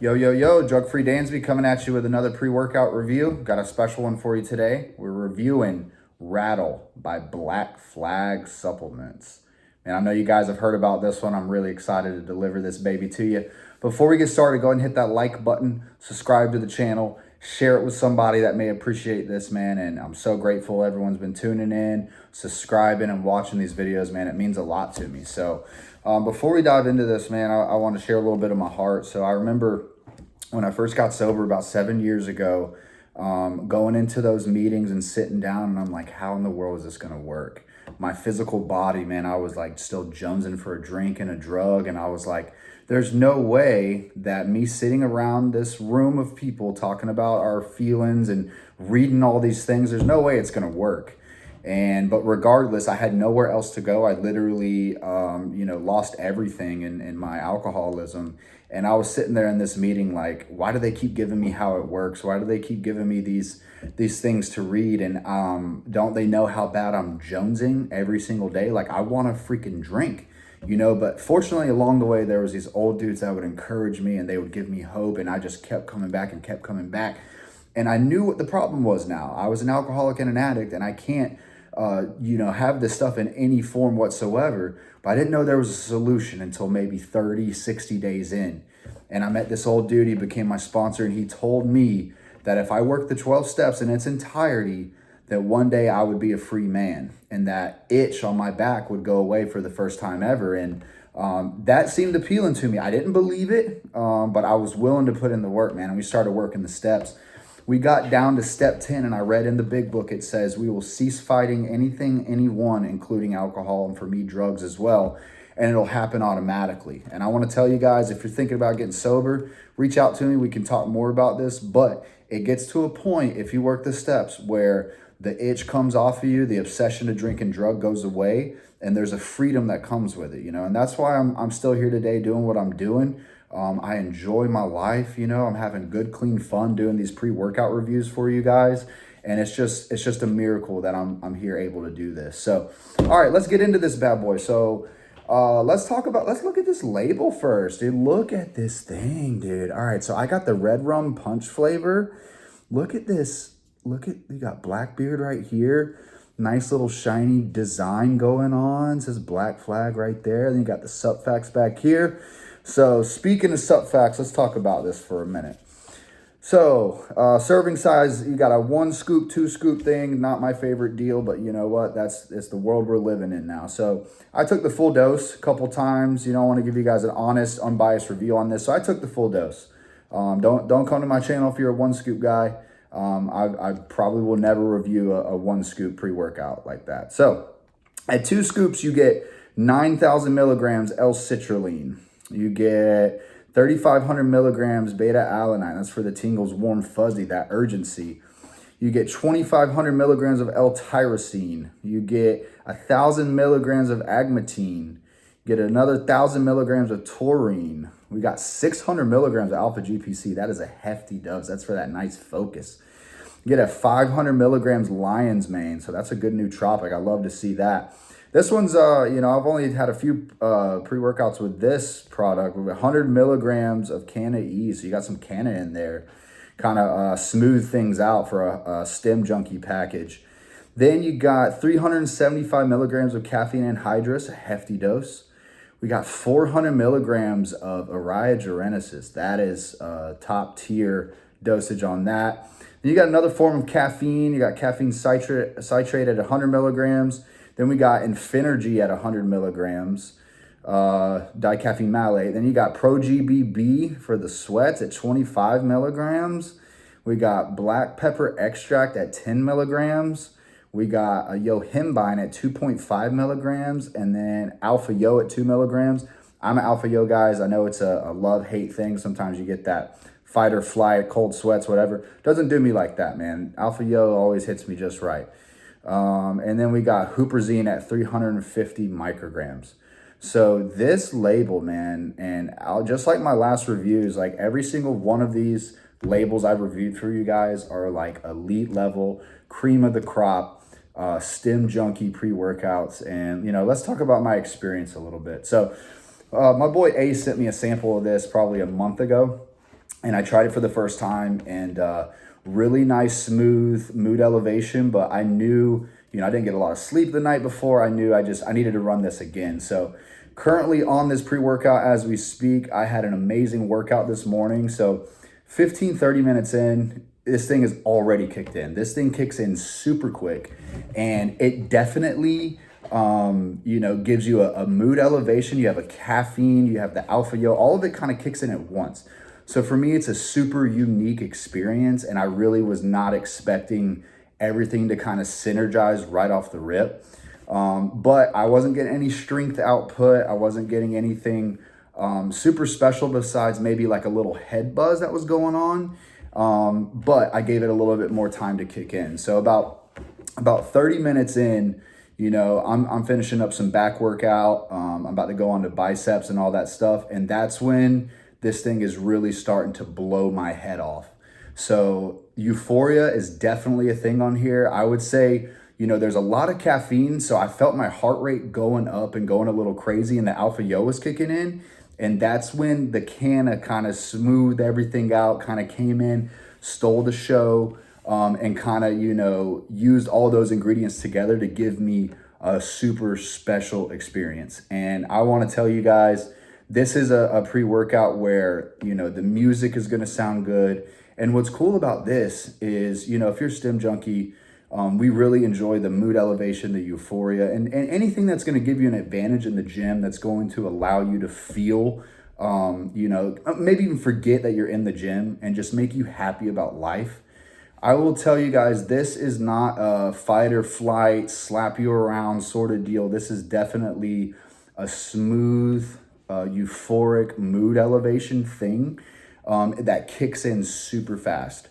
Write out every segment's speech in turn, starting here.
Yo, yo, yo, Drug-Free Dansby coming at you with another pre-workout review. Got a special one for you today. We're reviewing Rattle by Black Flag Supplements. And I know you guys have heard about this one. I'm really excited to deliver this baby to you. Before we get started, go ahead and hit that like button, subscribe to the channel, share it with somebody that may appreciate this, man. And I'm so grateful everyone's been tuning in, subscribing, and watching these videos, man. It means a lot to me. So before we dive into this, man, I want to share a little bit of my heart. So I remember when I first got sober about 7 years ago, going into those meetings and sitting down, and I'm like, how in the world is this going to work? My physical body, man, I was like still jonesing for a drink and a drug. And I was like, there's no way that me sitting around this room of people talking about our feelings and reading all these things, there's no way it's going to work. But regardless, I had nowhere else to go. I literally, lost everything in my alcoholism. And I was sitting there in this meeting like, why do they keep giving me how it works? Why do they keep giving me these things to read? And don't they know how bad I'm jonesing every single day? Like, I want to freaking drink, but fortunately along the way, there was these old dudes that would encourage me and they would give me hope. And I just kept coming back and kept coming back. And I knew what the problem was now. I was an alcoholic and an addict, and I can't have this stuff in any form whatsoever. But I didn't know there was a solution until maybe 30, 60 days in. And I met this old dude, he became my sponsor, and he told me that if I worked the 12 steps in its entirety, that one day I would be a free man, and that itch on my back would go away for the first time ever. And that seemed appealing to me. I didn't believe it, but I was willing to put in the work, man. And we started working the steps. We got down to step 10, and I read in the big book, it says, we will cease fighting anything, anyone, including alcohol, and for me, drugs as well, and it'll happen automatically. And I want to tell you guys, if you're thinking about getting sober, reach out to me. We can talk more about this, but it gets to a point, if you work the steps, where the itch comes off of you, the obsession to drink and drug goes away, and there's a freedom that comes with it, and that's why I'm still here today doing what I'm doing. I enjoy my life, I'm having good, clean fun doing these pre-workout reviews for you guys. And it's just a miracle that I'm here able to do this. So, all right, let's get into this bad boy. So let's look at this label first, dude. Look at this thing, dude. All right, so I got the red rum punch flavor. Look at this. You got Blackbeard right here. Nice little shiny design going on. It says Black Flag right there. Then you got the sup facts back here. So speaking of sup facts, let's talk about this for a minute. So serving size, you got a 1 scoop, 2 scoop thing. Not my favorite deal, but you know what? It's the world we're living in now. So I took the full dose a couple times. I want to give you guys an honest, unbiased review on this. So I took the full dose. Don't come to my channel if you're a 1 scoop guy. I probably will never review a 1 scoop pre-workout like that. So at 2 scoops, you get 9,000 milligrams L-citrulline. You get 3,500 milligrams beta-alanine. That's for the tingles, warm, fuzzy, that urgency. You get 2,500 milligrams of L-tyrosine. You get 1,000 milligrams of agmatine. You get another 1,000 milligrams of taurine. We got 600 milligrams of alpha-GPC. That is a hefty dose. That's for that nice focus. You get 500 milligrams lion's mane. So that's a good nootropic. I love to see that. This one's, I've only had a few pre-workouts with this product with 100 milligrams of Canna E. So you got some Canna in there, kind of smooth things out for a stem junkie package. Then you got 375 milligrams of caffeine anhydrous, a hefty dose. We got 400 milligrams of Eria genesis. That is top tier dosage on that. Then you got another form of caffeine. You got caffeine citrate at 100 milligrams. Then we got Infinergy at 100 milligrams, dicaffeine malate. Then you got Pro-GBB for the sweats at 25 milligrams. We got black pepper extract at 10 milligrams. We got a yohimbine at 2.5 milligrams, and then alpha yo at 2 milligrams. I'm an alpha yo, guys. I know it's a love-hate thing. Sometimes you get that fight or flight, cold sweats, whatever. Doesn't do me like that, man. Alpha yo always hits me just right. And then we got Huperzine at 350 micrograms. So this label, man, and just like my last reviews, like every single one of these labels I've reviewed for you guys are like elite level, cream of the crop, stem junkie pre-workouts. And, let's talk about my experience a little bit. So my boy A sent me a sample of this probably a month ago. and I tried it for the first time, and really nice, smooth mood elevation. But I knew, I didn't get a lot of sleep the night before. I knew I needed to run this again. So currently on this pre-workout as we speak, I had an amazing workout this morning. So 15-30 minutes in, this thing is already kicked in. This thing kicks in super quick, and it definitely gives you a mood elevation. You have a caffeine, you have the alpha yo, all of it kind of kicks in at once. So for me, it's a super unique experience, and I really was not expecting everything to kind of synergize right off the rip. But I wasn't getting any strength output. I wasn't getting anything super special besides maybe like a little head buzz that was going on. But I gave it a little bit more time to kick in. So about 30 minutes in, I'm finishing up some back workout. I'm about to go on to biceps and all that stuff. And that's when this thing is really starting to blow my head off. So euphoria is definitely a thing on here. I would say, there's a lot of caffeine. So I felt my heart rate going up and going a little crazy, and the alpha yo was kicking in. And that's when the canna kind of smoothed everything out, kind of came in, stole the show, and kind of, used all those ingredients together to give me a super special experience. And I want to tell you guys, this is a pre-workout where, the music is going to sound good. And what's cool about this is, if you're a stim junkie, we really enjoy the mood elevation, the euphoria, and anything that's going to give you an advantage in the gym, that's going to allow you to feel, maybe even forget that you're in the gym and just make you happy about life. I will tell you guys, this is not a fight or flight, slap you around sort of deal. This is definitely a smooth, euphoric mood elevation thing that kicks in super fast.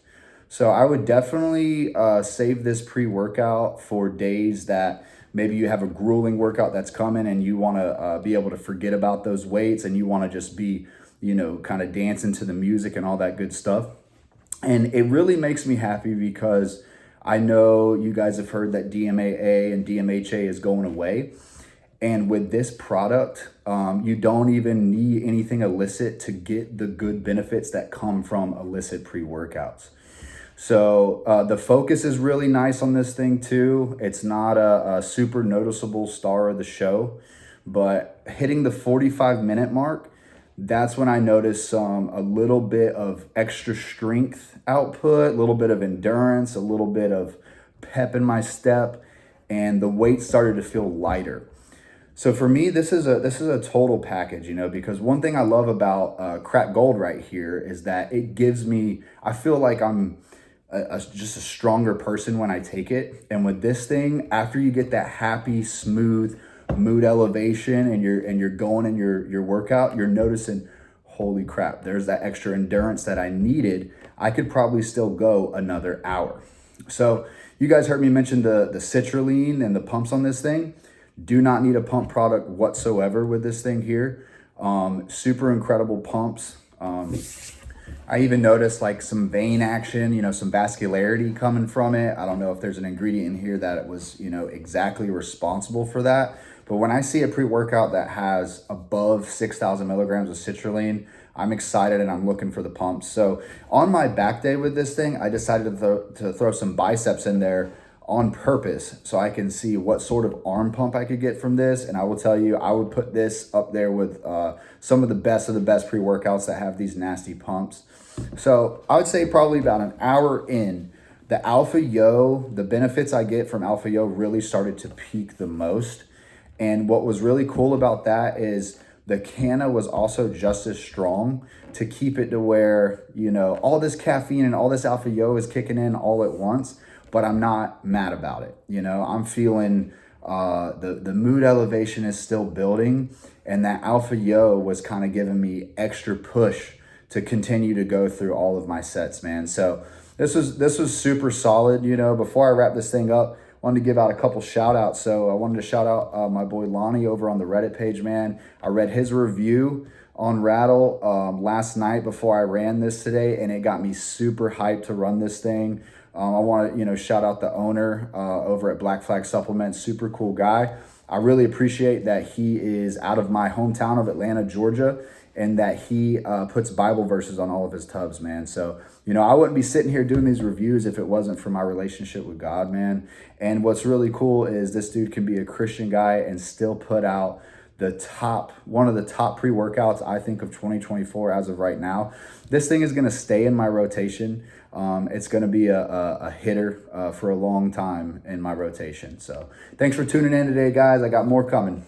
So I would definitely save this pre-workout for days that maybe you have a grueling workout that's coming and you want to be able to forget about those weights, and you want to just be, kind of dancing to the music and all that good stuff. And it really makes me happy because I know you guys have heard that DMAA and DMHA is going away. And with this product, you don't even need anything illicit to get the good benefits that come from illicit pre-workouts. So the focus is really nice on this thing too. It's not a super noticeable star of the show, but hitting the 45-minute mark, that's when I noticed a little bit of extra strength output, a little bit of endurance, a little bit of pep in my step, and the weight started to feel lighter. So for me, this is a total package, because one thing I love about Crack Gold right here is that it gives me, I feel like I'm just a stronger person when I take it. And with this thing, after you get that happy, smooth mood elevation and you're going in your workout, you're noticing, holy crap, there's that extra endurance that I needed. I could probably still go another hour. So you guys heard me mention the citrulline and the pumps on this thing. Do not need a pump product whatsoever with this thing here. Super incredible pumps. I even noticed like some vein action, some vascularity coming from it. I don't know if there's an ingredient in here that it was, exactly responsible for that. But when I see a pre-workout that has above 6,000 milligrams of citrulline, I'm excited and I'm looking for the pumps. So on my back day with this thing, I decided to throw some biceps in there on purpose so I can see what sort of arm pump I could get from this. And I will tell you, I would put this up there with some of the best pre-workouts that have these nasty pumps. So I would say probably about an hour in, the Alpha Yo, the benefits I get from Alpha Yo really started to peak the most. And what was really cool about that is the canna was also just as strong to keep it to where, all this caffeine and all this Alpha Yo is kicking in all at once, but I'm not mad about it. I'm feeling the mood elevation is still building, and that Alpha Yo was kind of giving me extra push to continue to go through all of my sets, man. So this was super solid. Before I wrap this thing up, I wanted to give out a couple shout outs. So I wanted to shout out my boy Lonnie over on the Reddit page, man. I read his review on Rattle last night before I ran this today, and it got me super hyped to run this thing. I want to, shout out the owner over at Black Flag Supplements, super cool guy. I really appreciate that he is out of my hometown of Atlanta, Georgia, and that he puts Bible verses on all of his tubs, man. So, you know, I wouldn't be sitting here doing these reviews if it wasn't for my relationship with God, man. And what's really cool is this dude can be a Christian guy and still put out one of the top pre-workouts, I think, of 2024 as of right now. This thing is going to stay in my rotation. It's going to be a hitter for a long time in my rotation. So thanks for tuning in today, guys. I got more coming.